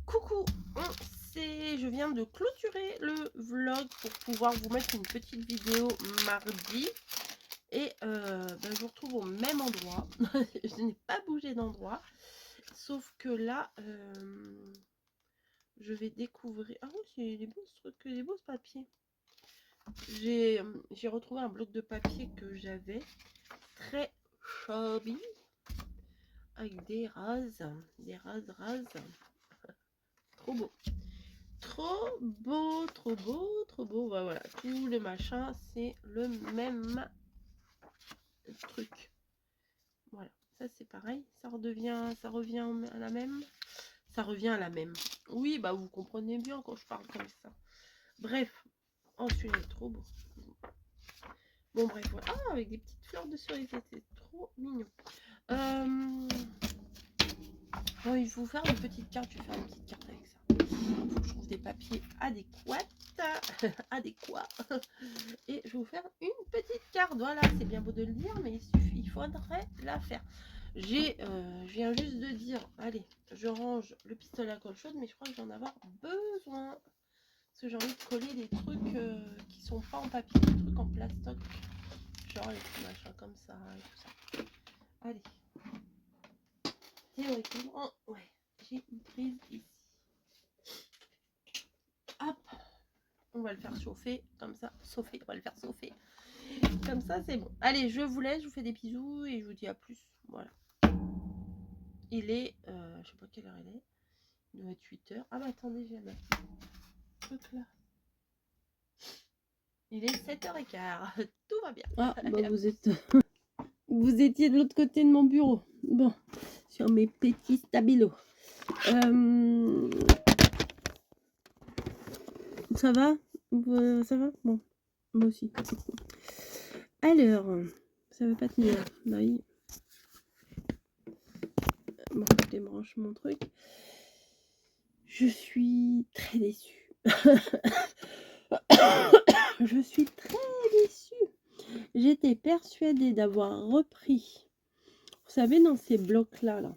Coucou, je viens de clôturer le vlog pour pouvoir vous mettre une petite vidéo mardi. Et je vous retrouve au même endroit. Je n'ai pas bougé d'endroit. Sauf que là, je vais découvrir... Ah oui, c'est des beaux trucs, des beaux papiers. J'ai retrouvé un bloc de papier que j'avais. Très chubby. Avec des rases. Des rases. Trop beau. Trop beau, trop beau, trop beau. Voilà, tout le machin, c'est le même truc. Voilà, ça c'est pareil. Ça revient à la même. Ça revient à la même. Oui, bah vous comprenez bien quand je parle comme ça. Bref, oh celui-là est trop beau. Bon bref, voilà. Ah, avec des petites fleurs de cerisier, c'est trop mignon. Bon, il faut faire une petite carte. Je vais faire une petite carte avec ça. Il faut que je trouve des papiers adéquats. Adéquats. Et je vais vous faire une petite carte. Voilà, c'est bien beau de le dire, mais il faudrait la faire. Je viens juste de dire, allez, je range le pistolet à colle chaude, mais je crois que j'en ai avoir besoin. Parce que j'ai envie de coller des trucs qui sont pas en papier, des trucs en plastoc. Genre les petits machins comme ça et tout ça. Allez. Théoriquement, ouais, j'ai une prise ici. Hop, on va le faire chauffer comme ça. Chauffer, on va le faire chauffer. Comme ça, c'est bon. Allez, je vous laisse, je vous fais des bisous et je vous dis à plus. Voilà. Il est, je sais pas quelle heure il est. Il doit être 8h. Ah bah attendez, j'ai un truc là. Il est 7h15. Tout va bien. Ah, bah vous étiez de l'autre côté de mon bureau. Bon, sur mes petits stabilos. Ça va? Ça va? Bon, moi aussi. Alors, ça veut pas tenir. Oui. Bon, je débranche mon truc. Je suis très déçue. Je suis très déçue. J'étais persuadée d'avoir repris. Vous savez, dans ces blocs-là, là,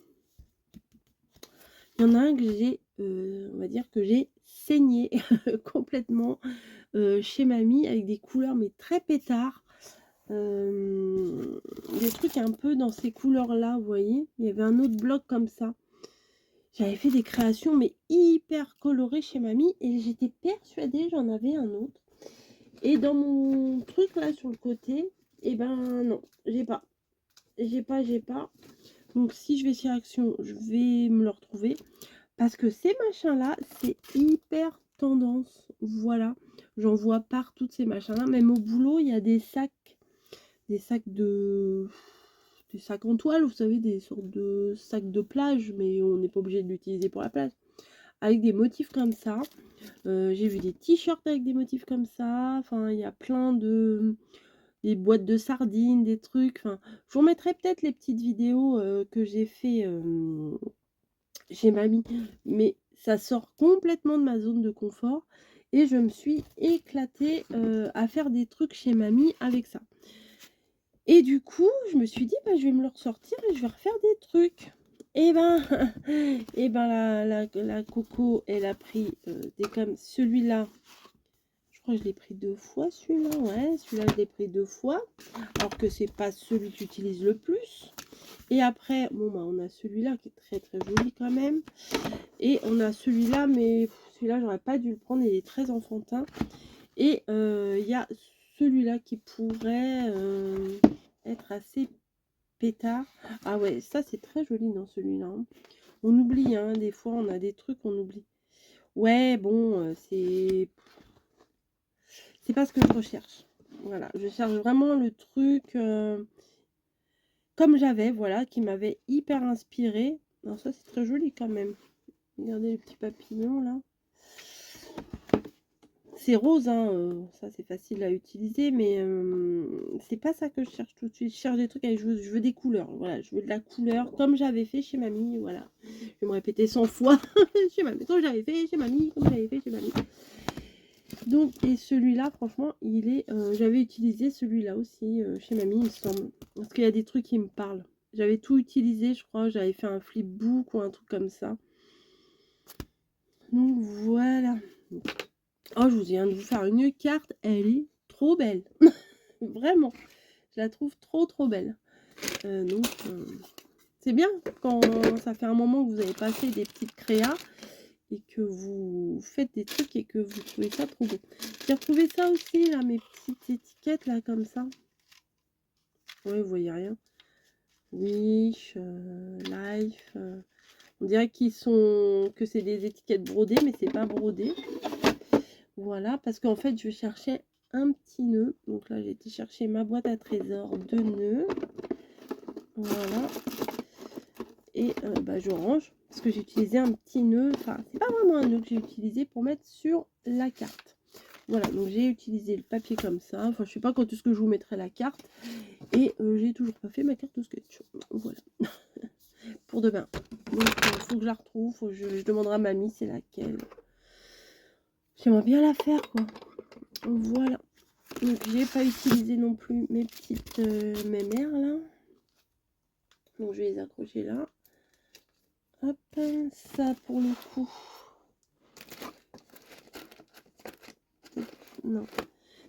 il y en a un que j'ai, on va dire que j'ai saigné complètement chez mamie avec des couleurs mais très pétards. Des trucs un peu dans ces couleurs-là, vous voyez. Il y avait un autre bloc comme ça. J'avais fait des créations mais hyper colorées chez mamie et j'étais persuadée j'en avais un autre. Et dans mon truc là sur le côté, et ben non, j'ai pas. J'ai pas. Donc si je vais chez Action, je vais me le retrouver. Parce que ces machins-là, c'est hyper tendance. Voilà. J'en vois partout de ces machins-là. Même au boulot, il y a des sacs de... Des sacs en toile, vous savez, des sortes de sacs de plage, mais on n'est pas obligé de l'utiliser pour la plage. Avec des motifs comme ça. J'ai vu des t-shirts avec des motifs comme ça. Enfin, il y a plein de... Des boîtes de sardines, des trucs. Enfin, je vous remettrai peut-être les petites vidéos que j'ai fait chez mamie. Mais ça sort complètement de ma zone de confort. Et je me suis éclatée à faire des trucs chez mamie avec ça. Et du coup, je me suis dit, bah, je vais me le ressortir et je vais refaire des trucs. Et ben, et ben la Coco, elle a pris des comme celui-là. Je crois que je l'ai pris 2 fois celui-là. Ouais, celui-là, je l'ai pris 2 fois. Alors que c'est pas celui que j'utilise le plus. Et après, bon, bah, on a celui-là qui est très très joli quand même. Et on a celui-là, mais celui-là, j'aurais pas dû le prendre. Il est très enfantin. Et il y a celui-là qui pourrait être assez pétard. Ah ouais, ça c'est très joli dans celui-là. On oublie, hein, des fois on a des trucs on oublie. Ouais, bon, c'est pas ce que je recherche. Voilà, je cherche vraiment le truc comme j'avais, voilà, qui m'avait hyper inspiré. Alors ça c'est très joli quand même. Regardez les petits papillons là. C'est rose, hein, ça c'est facile à utiliser, mais c'est pas ça que je cherche tout de suite. Je cherche des trucs avec, je veux des couleurs, voilà, je veux de la couleur, comme j'avais fait chez mamie, voilà. Je vais me répéter 100 fois, chez mamie, comme j'avais fait chez mamie, comme j'avais fait chez mamie. Donc, et celui-là, franchement, il est, j'avais utilisé celui-là aussi chez mamie, il me semble, parce qu'il y a des trucs qui me parlent. J'avais tout utilisé, je crois, j'avais fait un flipbook ou un truc comme ça. Donc voilà. Oh, je vous viens de vous faire une carte, elle est trop belle. Vraiment, je la trouve trop belle. Donc, c'est bien quand ça fait un moment que vous avez passé des petites créas et que vous faites des trucs et que vous trouvez ça trop beau. J'ai retrouvé ça aussi, là, mes petites étiquettes, là, comme ça. Ouais, vous voyez rien. Wish, Life. On dirait que c'est des étiquettes brodées, mais c'est pas brodé. Voilà, parce qu'en fait, je cherchais un petit nœud. Donc là, j'ai été chercher ma boîte à trésors de nœuds. Voilà. Et je range parce que j'ai utilisé un petit nœud. Enfin, c'est pas vraiment un nœud que j'ai utilisé pour mettre sur la carte. Voilà, donc j'ai utilisé le papier comme ça. Enfin, je sais pas quand est-ce que je vous mettrai la carte. Et j'ai toujours pas fait ma carte de sketch. Voilà. Pour demain. Donc, il faut que je la retrouve. Faut que je demanderai à mamie c'est laquelle. J'aimerais bien la faire, quoi. Voilà. Donc, j'ai pas utilisé non plus mes petites mémères, là. Donc, je vais les accrocher là. Hop, ça pour le coup. Non.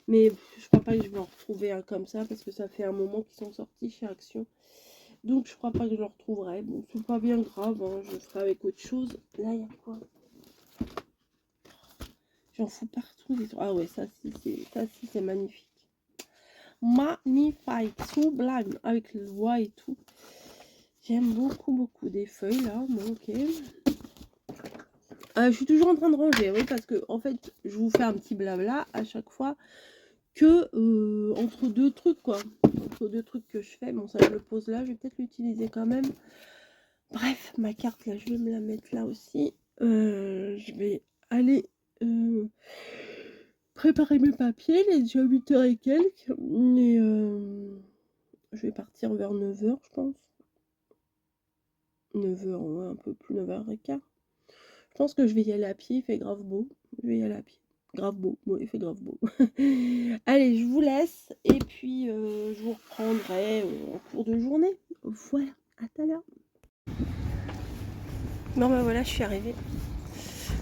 Mais je crois pas que je vais en retrouver un comme ça parce que ça fait un moment qu'ils sont sortis chez Action. Donc, je crois pas que je le retrouverai. Bon, c'est pas bien grave, hein, je ferai avec autre chose. Là, il y a quoi? J'en fous partout. Ah ouais, ça si c'est magnifique. Magnifique, sublime, avec le bois et tout. J'aime beaucoup des feuilles là. Bon, ok. Je suis toujours en train de ranger, oui, parce que en fait, je vous fais un petit blabla à chaque fois que entre deux trucs, quoi. Entre deux trucs que je fais. Bon, ça, je le pose là. Je vais peut-être l'utiliser quand même. Bref, ma carte là, je vais me la mettre là aussi. Je vais aller préparer mes papiers. Il est déjà 8h et quelques. Et je vais partir vers 9h, je pense. 9h, ouais, un peu plus, 9h15. Je pense que je vais y aller à pied, il fait grave beau. Je vais y aller à pied. Grave beau, ouais, il fait grave beau. Allez, je vous laisse et puis je vous reprendrai en cours de journée. Voilà, à tout à l'heure. Bon ben voilà, je suis arrivée.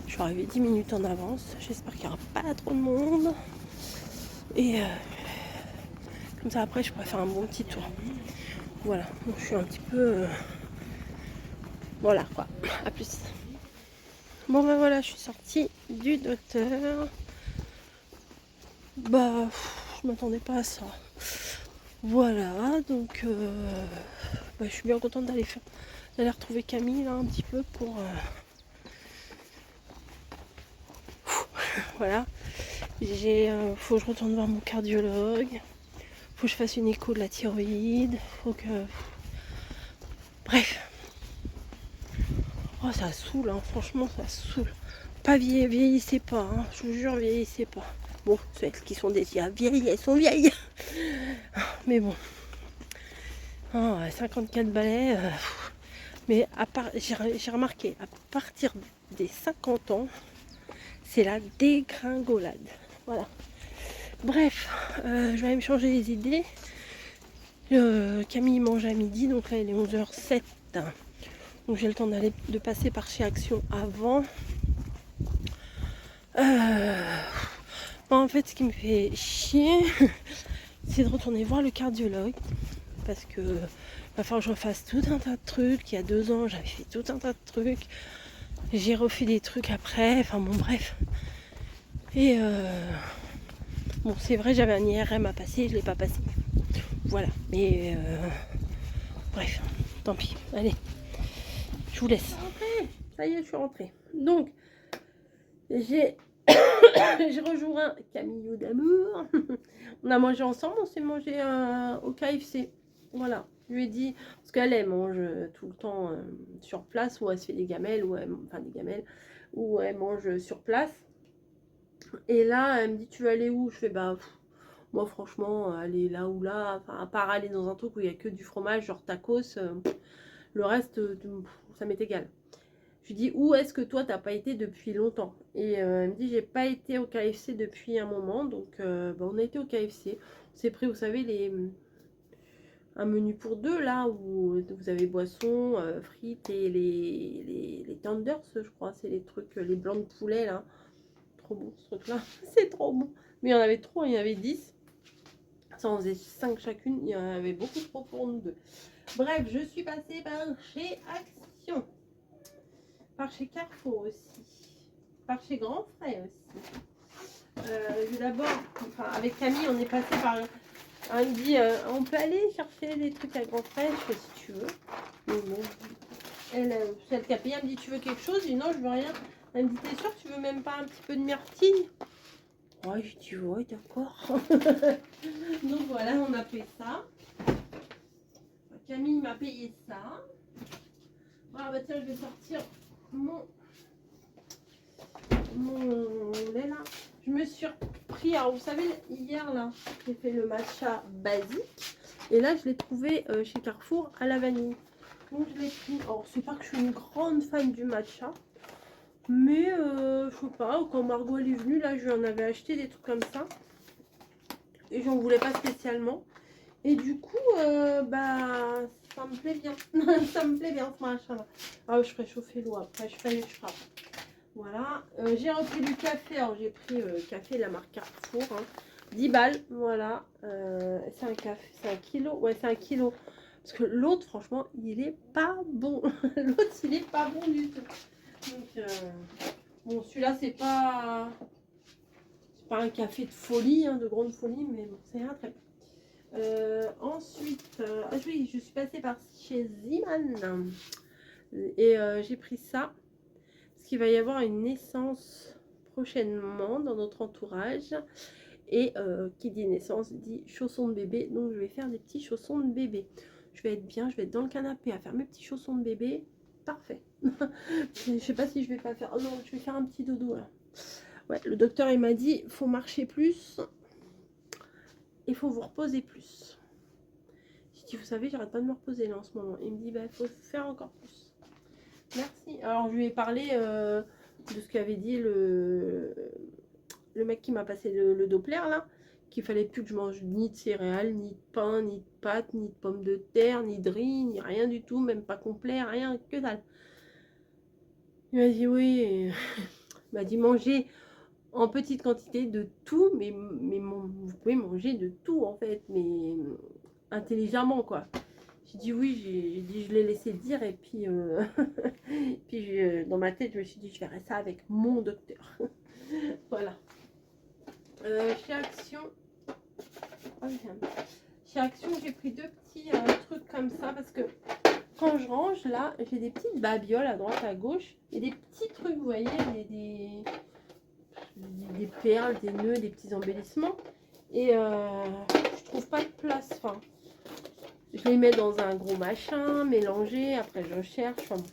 Je suis arrivée 10 minutes en avance. J'espère qu'il n'y aura pas trop de monde. Et comme ça après je pourrais faire un bon petit tour. Voilà, donc je suis un petit peu... voilà quoi, à plus. Bon ben voilà, je suis sortie du docteur. Bah, je m'attendais pas à ça. Voilà, donc je suis bien contente d'aller retrouver Camille là un petit peu pour voilà. Faut que je retourne voir mon cardiologue. Faut que je fasse une écho de la thyroïde. Faut que. Bref. Oh ça saoule, hein. Franchement ça saoule. Pas vieillissez pas, hein. Je vous jure, vieillissez pas. Bon, celles qui sont déjà vieilles, elles sont vieilles. Mais bon. Oh, 54 balais. Mais à part, j'ai remarqué, à partir des 50 ans, c'est la dégringolade. Voilà. Bref, je vais aller me changer les idées. Camille mange à midi, donc là il est 11h07. Donc j'ai le temps de passer par chez Action avant. En fait, ce qui me fait chier, c'est de retourner voir le cardiologue. Parce que va falloir que je refasse tout un tas de trucs. Il y a 2 ans, j'avais fait tout un tas de trucs. J'ai refait des trucs après. Enfin bon, bref. Et bon, c'est vrai, j'avais un IRM à passer, je ne l'ai pas passé. Voilà. Mais bref, tant pis. Allez, je vous laisse. Ça y est, je suis rentrée. Donc, j'ai rejoint Camille d'amour. On a mangé ensemble, on s'est mangé au KFC. Voilà, je lui ai dit, parce qu'elle elle mange tout le temps sur place, ou elle se fait des gamelles, ou elle mange sur place. Et là, elle me dit, tu veux aller où? Je fais, bah, moi franchement, aller là ou là, enfin, à part aller dans un truc où il n'y a que du fromage, genre tacos, le reste, ça m'est égal. Je lui dis, où est-ce que toi, t'as pas été depuis longtemps? Et elle me dit, j'ai pas été au KFC depuis un moment, donc on a été au KFC. On s'est pris, vous savez, un menu pour deux là où vous avez boissons, frites et les tenders, je crois, c'est les trucs, les blancs de poulet là. Trop bon ce truc là, c'est trop bon. Mais il y en avait trop, il y en avait 10. Ça en faisait 5 chacune, il y en avait beaucoup trop pour nous deux. Bref, je suis passée par chez Action, par chez Carrefour aussi, par chez Grand Frais aussi. D'abord, enfin, avec Camille, on est passé par. Elle me dit on peut aller chercher des trucs à Grand Frais, je fais si tu veux. Mais bon, celle qui a payé, elle me dit tu veux quelque chose? Je dis non, je veux rien. Elle me dit t'es sûre que tu veux même pas un petit peu de myrtille? Ouais, je dis ouais, d'accord. Donc voilà, on a fait ça. Camille m'a payé ça. Ah bah tiens, je vais sortir mon lait là. Je me suis pris, alors vous savez, hier là, j'ai fait le matcha basique. Et là, je l'ai trouvé chez Carrefour à la vanille. Donc je l'ai pris. Alors, c'est pas que je suis une grande fan du matcha. Mais je sais pas, quand Margot elle est venue, là, je lui en avais acheté des trucs comme ça. Et j'en voulais pas spécialement. Et du coup, bah, ça me plaît bien. Ça me plaît bien ce machin-là. Ah, je ferai chauffer l'eau après, je ferai les frappes. Voilà. J'ai repris du café. Alors, j'ai pris café de la marque Carrefour. Hein. 10 balles. Voilà. C'est un café. C'est un kilo. Ouais, c'est un kilo. Parce que l'autre, franchement, il est pas bon. L'autre, il est pas bon du tout. Donc, bon, celui-là, c'est pas un café de folie, hein, de grande folie, mais bon, c'est un très bon. Ensuite, oui, je suis passée par chez Ziman et j'ai pris ça parce qu'il va y avoir une naissance prochainement dans notre entourage et qui dit naissance dit chaussons de bébé, donc je vais faire des petits chaussons de bébé. Je vais être bien, je vais être dans le canapé à faire mes petits chaussons de bébé, parfait. Je sais pas si je vais pas faire, oh non, je vais faire un petit dodo là. Ouais, le docteur il m'a dit faut marcher plus. Il faut vous reposer plus. Je dis, vous savez, j'arrête pas de me reposer là en ce moment. Il me dit, bah, il faut faire encore plus. Merci. Alors, je lui ai parlé de ce qu'avait dit le mec qui m'a passé le Doppler là, qu'il fallait plus que je mange ni de céréales, ni de pain, ni de pâtes, ni de pommes de terre, ni de riz, ni rien du tout, même pas complet, rien, que dalle. Il m'a dit, oui. Il m'a dit, manger en petite quantité de tout, mais vous pouvez manger de tout en fait, mais intelligemment quoi. J'ai dit oui, j'ai dit je l'ai laissé dire et puis, puis dans ma tête je me suis dit je verrai ça avec mon docteur. Voilà. Chez Action, chez Action j'ai pris deux petits trucs comme ça parce que quand je range là j'ai des petites babioles à droite à gauche et des petits trucs, vous voyez, des perles, des nœuds, des petits embellissements et je trouve pas de place. Enfin, je les mets dans un gros machin mélangé, après je cherche. Enfin,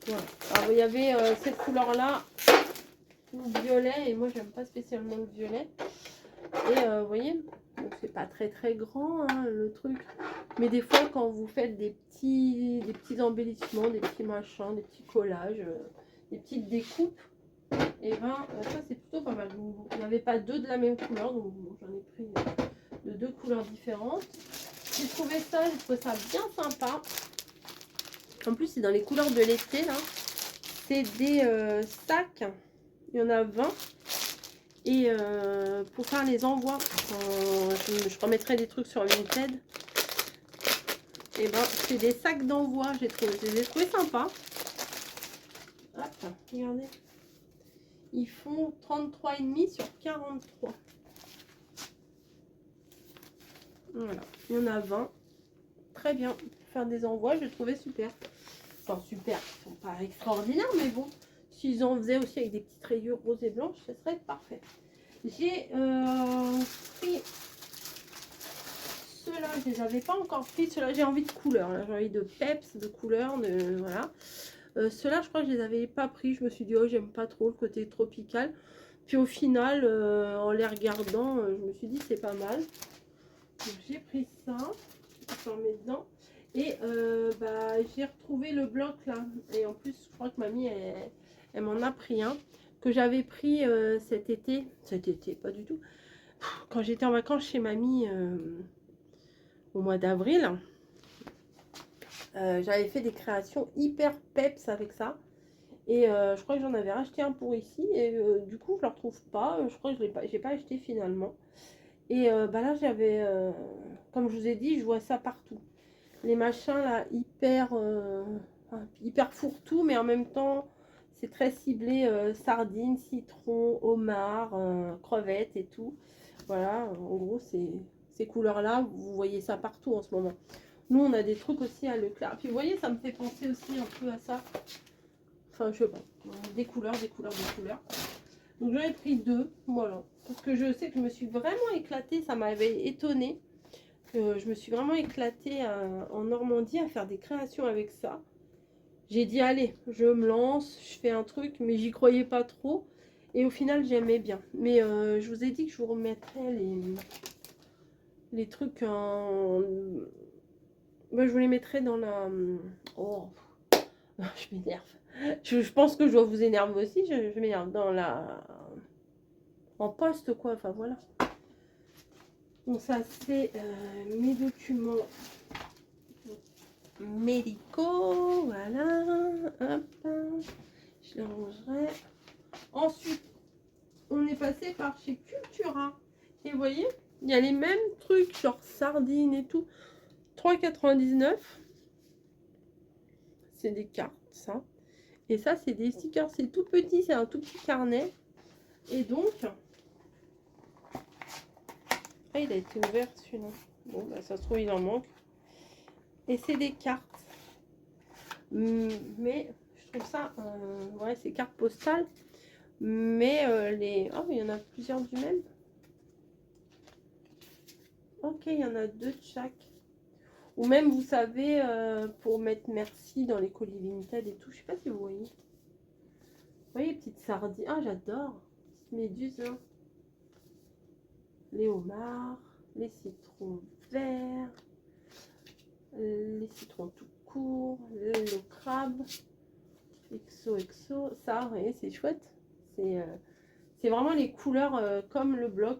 voilà. Alors il y avait cette couleur là, le violet, et moi j'aime pas spécialement le violet. Et vous voyez, c'est pas très très grand hein, le truc, mais des fois quand vous faites des petits embellissements, des petits machins, des petits collages, des petites découpes, et ben ça c'est plutôt pas mal. Vous n'avez pas deux de la même couleur, donc bon, j'en ai pris de deux couleurs différentes. J'ai trouvé ça bien sympa. En plus c'est dans les couleurs de l'été là. C'est des sacs, il y en a 20. Et pour faire les envois, je remettrai des trucs sur Vinted. Et ben c'est des sacs d'envoi, je les ai trouvés sympas. Hop, regardez. Ils font 33,5 sur 43. Voilà, il y en a 20. Très bien, pour faire des envois, je les trouvais super. Enfin super, ils sont pas extraordinaires, mais bon, s'ils en faisaient aussi avec des petites rayures roses et blanches, ce serait parfait. J'ai pris ceux-là, je les avais pas encore pris. Ceux-là, j'ai envie de couleur. J'ai envie de peps, de couleur, de voilà. Ceux-là, je crois que je les avais pas pris. Je me suis dit, oh, j'aime pas trop le côté tropical. Puis au final, en les regardant, je me suis dit, c'est pas mal. Donc j'ai pris ça. Je mets dedans. Et bah, j'ai retrouvé le bloc là. Et en plus, je crois que mamie, elle m'en a pris un. Que j'avais pris cet été, pas du tout, quand j'étais en vacances chez mamie au mois d'avril. J'avais fait des créations hyper peps avec ça. Et je crois que j'en avais racheté un pour ici. Et du coup, je ne le retrouve pas. Je crois que j'ai pas acheté finalement. Et bah là, j'avais, comme je vous ai dit, je vois ça partout. Les machins là, hyper fourre-tout, mais en même temps, c'est très ciblé sardines, citron, homard, crevettes et tout. Voilà, en gros, ces couleurs-là, vous voyez ça partout en ce moment. Nous, on a des trucs aussi à Leclerc. Puis vous voyez, ça me fait penser aussi un peu à ça. Enfin, je sais pas. Des couleurs, des couleurs, des couleurs. Donc j'en ai pris 2, voilà. Parce que je sais que je me suis vraiment éclatée, ça m'avait étonnée. Je me suis vraiment éclatée en Normandie à faire des créations avec ça. J'ai dit, allez, je me lance, je fais un truc, mais j'y croyais pas trop. Et au final, j'aimais bien. Mais je vous ai dit que je vous remettrais les trucs en... Bah, je vous les mettrai dans la... Oh, je m'énerve. Je pense que je dois vous énerver aussi. Je m'énerve dans la... En poste, quoi. Enfin, voilà. Donc ça, c'est mes documents médicaux. Voilà. Hop. Je les rangerai. Ensuite, on est passé par chez Cultura. Et vous voyez, il y a les mêmes trucs, genre sardines et tout. 3,99. C'est des cartes, ça. Et ça, c'est des stickers. C'est tout petit, c'est un tout petit carnet. Et donc... Ah, il a été ouvert celui-là. Bon, bah, ça se trouve, il en manque. Et c'est des cartes. Mais je trouve ça... ouais, c'est cartes postales. Mais les... Oh, il y en a plusieurs du même. Ok, il y en a 2 de chaque. Ou même, vous savez, pour mettre merci dans les colis Vinted et tout. Je sais pas si vous voyez. Vous voyez, petites sardines. Ah, j'adore. Petites méduses, hein. Les homards, les citrons verts, les citrons tout court, le crabe, exo. Ça, vous voyez, c'est chouette. C'est vraiment les couleurs comme le bloc.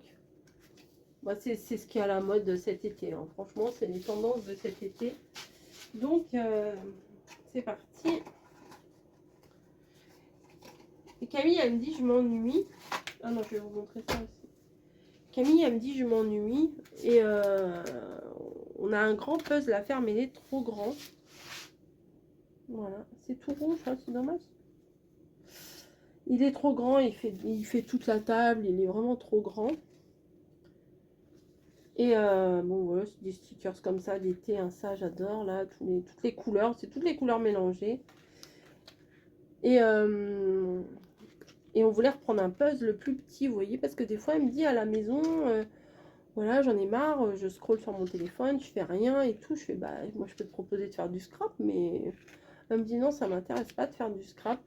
Bah, c'est ce qui est à la mode cet été. Hein. Franchement, c'est les tendances de cet été. Donc, c'est parti. Et Camille, elle me dit, je m'ennuie. Ah non, je vais vous montrer ça aussi. Camille, elle me dit, je m'ennuie. Et on a un grand puzzle à faire, mais il est trop grand. Voilà, c'est tout rouge, hein, c'est dommage. Il est trop grand, il fait toute la table, il est vraiment trop grand. Et bon, voilà, c'est des stickers comme ça d'été, hein, ça j'adore, là, toutes les couleurs, c'est toutes les couleurs mélangées. Et on voulait reprendre un puzzle plus petit, vous voyez, parce que des fois, elle me dit à la maison, voilà, j'en ai marre, je scrolle sur mon téléphone, je fais rien et tout. Je fais, bah, moi, je peux te proposer de faire du scrap, mais elle me dit non, ça m'intéresse pas de faire du scrap.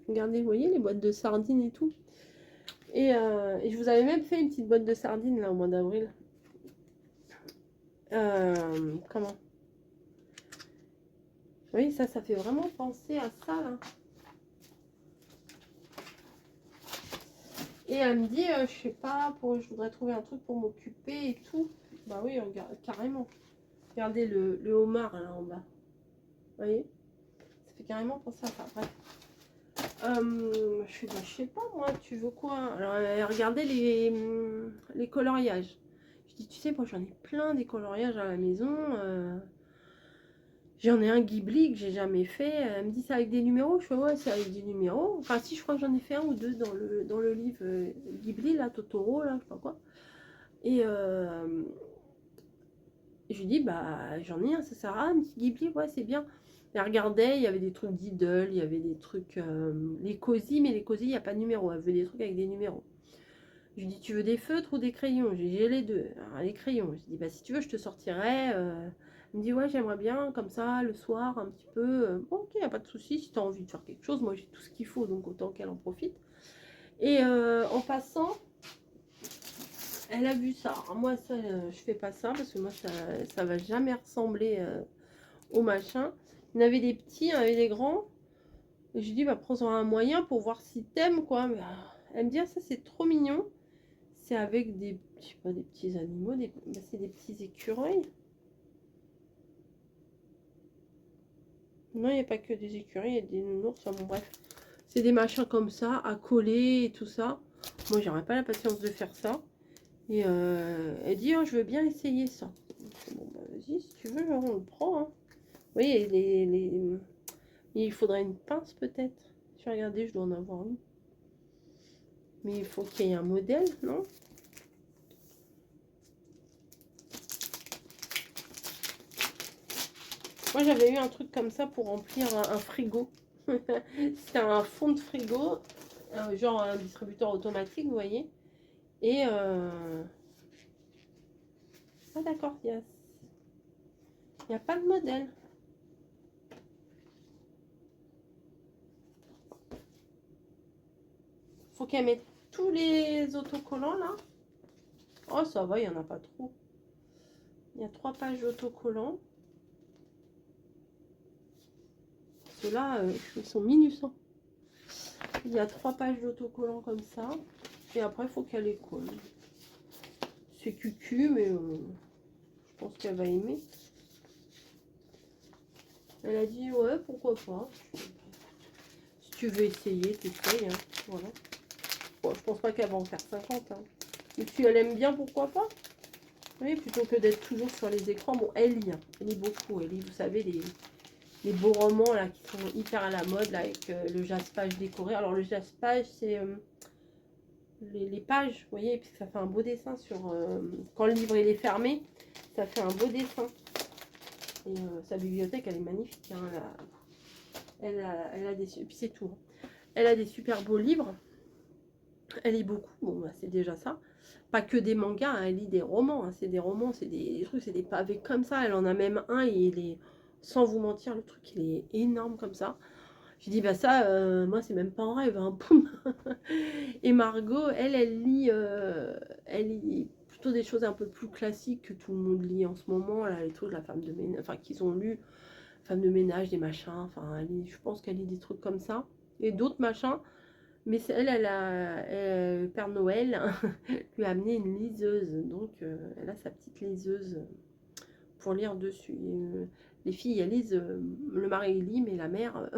Regardez, vous voyez, les boîtes de sardines et tout. Et je vous avais même fait une petite boîte de sardines, là, au mois d'avril. Comment? Oui, ça fait vraiment penser à ça, là. Et elle me dit, je sais pas, je voudrais trouver un truc pour m'occuper et tout. Bah oui, regarde, carrément. Regardez le homard là en bas. Vous voyez? Ça fait carrément penser à ça. Bref. Je sais pas moi, tu veux quoi? Alors regardez les coloriages. Je dis, tu sais, moi j'en ai plein des coloriages à la maison. J'en ai un Ghibli que j'ai jamais fait. Elle me dit, c'est avec des numéros. Je fais, ouais, c'est avec des numéros. Enfin, si, je crois que j'en ai fait un ou deux dans le livre Ghibli, là, Totoro, là, je sais pas quoi. Et je lui dis, bah, j'en ai un, ça sert à un petit Ghibli, ouais, c'est bien. Elle regardait, il y avait des trucs d'idole, il y avait des trucs, les cosy, mais les cosy, il n'y a pas de numéro. Elle veut des trucs avec des numéros. Je lui dis, tu veux des feutres ou des crayons? J'ai les deux. Alors, les crayons. Je lui dis, bah, si tu veux, je te sortirai. Elle me dit, ouais, j'aimerais bien, comme ça, le soir, un petit peu. Bon, ok, il n'y a pas de souci. Si tu as envie de faire quelque chose, moi, j'ai tout ce qu'il faut, donc autant qu'elle en profite. Et en passant, elle a vu ça. Alors, moi, ça, je fais pas ça, parce que moi, ça va jamais ressembler au machin. Il y en avait des petits, il y en avait des grands. Et je lui dis, bah, prends-en un moyen pour voir si t'aimes, quoi. Mais, elle me dit, ah, ça, c'est trop mignon. C'est avec des, je sais pas, des petits animaux, bah, c'est des petits écureuils. Non, il n'y a pas que des écureuils, il y a des nounours, enfin bon bref. C'est des machins comme ça, à coller et tout ça. Moi, j'aurais pas la patience de faire ça. Et elle dit, oh, je veux bien essayer ça. Bon, bah vas-y, si tu veux, on le prend. Hein. Oui, et il faudrait une pince peut-être. Je vais regarder, je dois en avoir une. Mais il faut qu'il y ait un modèle, non? Moi, j'avais eu un truc comme ça pour remplir un frigo. C'était un fond de frigo, genre un distributeur automatique, vous voyez. Et ah d'accord, il y a pas de modèle. Faut qu'elle mette tous les autocollants là. Oh ça va, il n'y en a pas trop. Il y a 3 pages d'autocollants. Ceux-là, ils sont minus. Hein. Il y a 3 pages d'autocollants comme ça. Et après, il faut qu'elle les colle. C'est cucu, mais je pense qu'elle va aimer. Elle a dit, ouais, pourquoi pas. Si tu veux essayer, t'essayes. Hein. Voilà. Bon, je pense pas qu'elle va en faire 50. Hein. Mais si elle aime bien, pourquoi pas. Oui, plutôt que d'être toujours sur les écrans. Bon, elle lit. Hein. Elle lit beaucoup. Elle lit, vous savez, les beaux romans là qui sont hyper à la mode là, avec le jaspage décoré. Alors le jaspage, c'est les pages, vous voyez, puis ça fait un beau dessin sur quand le livre il est fermé, ça fait un beau dessin. Et sa bibliothèque, elle est magnifique. Hein, elle a des, puis c'est tout. Hein. Elle a des super beaux livres. Elle lit beaucoup. Bon, bah, c'est déjà ça. Pas que des mangas, hein, elle lit des romans. Hein. C'est des romans, c'est des trucs, c'est des pavés comme ça. Elle en a même un et il est, sans vous mentir, le truc il est énorme comme ça. J'ai dit, bah ça, moi, c'est même pas un rêve. Hein. Et Margot, elle lit plutôt des choses un peu plus classiques que tout le monde lit en ce moment. Là, les trucs de la femme de ménage, enfin, qu'ils ont lu, femme de ménage, des machins. Enfin, je pense qu'elle lit des trucs comme ça. Et d'autres machins. Mais Père Noël lui a amené une liseuse. Donc, elle a sa petite liseuse pour lire dessus. Et, les filles, elles lisent, le mari lit, mais la mère,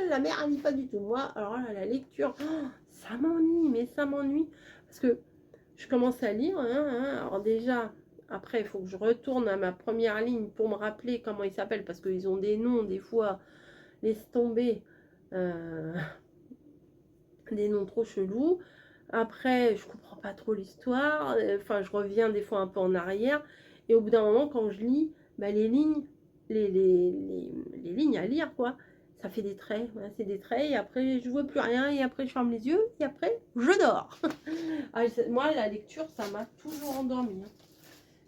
la mère, elle lit pas du tout. Moi, alors là, la lecture, oh, ça m'ennuie, mais ça m'ennuie. Parce que je commence à lire, alors déjà, après, il faut que je retourne à ma première ligne pour me rappeler comment ils s'appellent, parce qu'ils ont des noms, des fois, laisse tomber, des noms trop chelous. Après, je comprends pas trop l'histoire, enfin, je reviens des fois un peu en arrière, et au bout d'un moment, quand je lis, bah, les lignes, les lignes à lire, quoi. Ça fait des traits, voilà, c'est des traits, et après je vois plus rien, et après je ferme les yeux, et après je dors. Ah, moi, la lecture, ça m'a toujours endormie. Hein.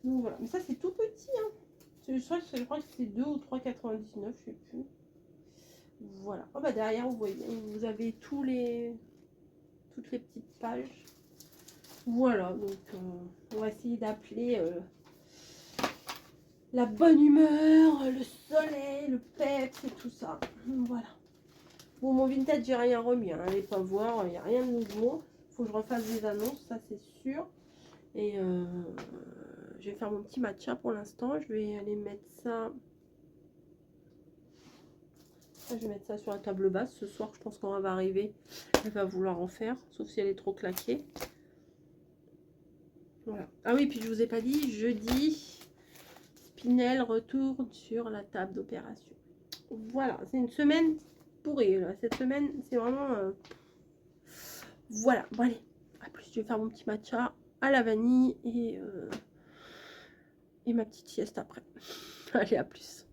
Donc voilà, mais ça c'est tout petit. Hein. Je crois que c'est 2 ou 3,99, je sais plus. Voilà. Oh, bah derrière, vous voyez, vous avez toutes les petites pages. Voilà, donc on va essayer d'appeler la bonne humeur, le soleil, le peps et tout ça. Voilà. Bon, mon vintage, j'ai rien remis. Hein. Allez pas voir, il n'y a rien de nouveau. Faut que je refasse des annonces, ça c'est sûr. Et je vais faire mon petit matcha pour l'instant. Je vais aller mettre ça. Je vais mettre ça sur la table basse. Ce soir, je pense qu'on va arriver. Elle va vouloir en faire, sauf si elle est trop claquée. Voilà. Ah oui, puis je vous ai pas dit, jeudi, Spinel retourne sur la table d'opération. Voilà, c'est une semaine pourrie. Là. Cette semaine, c'est vraiment... Voilà, bon allez, à plus. Je vais faire mon petit matcha à la vanille et ma petite sieste après. Allez, à plus.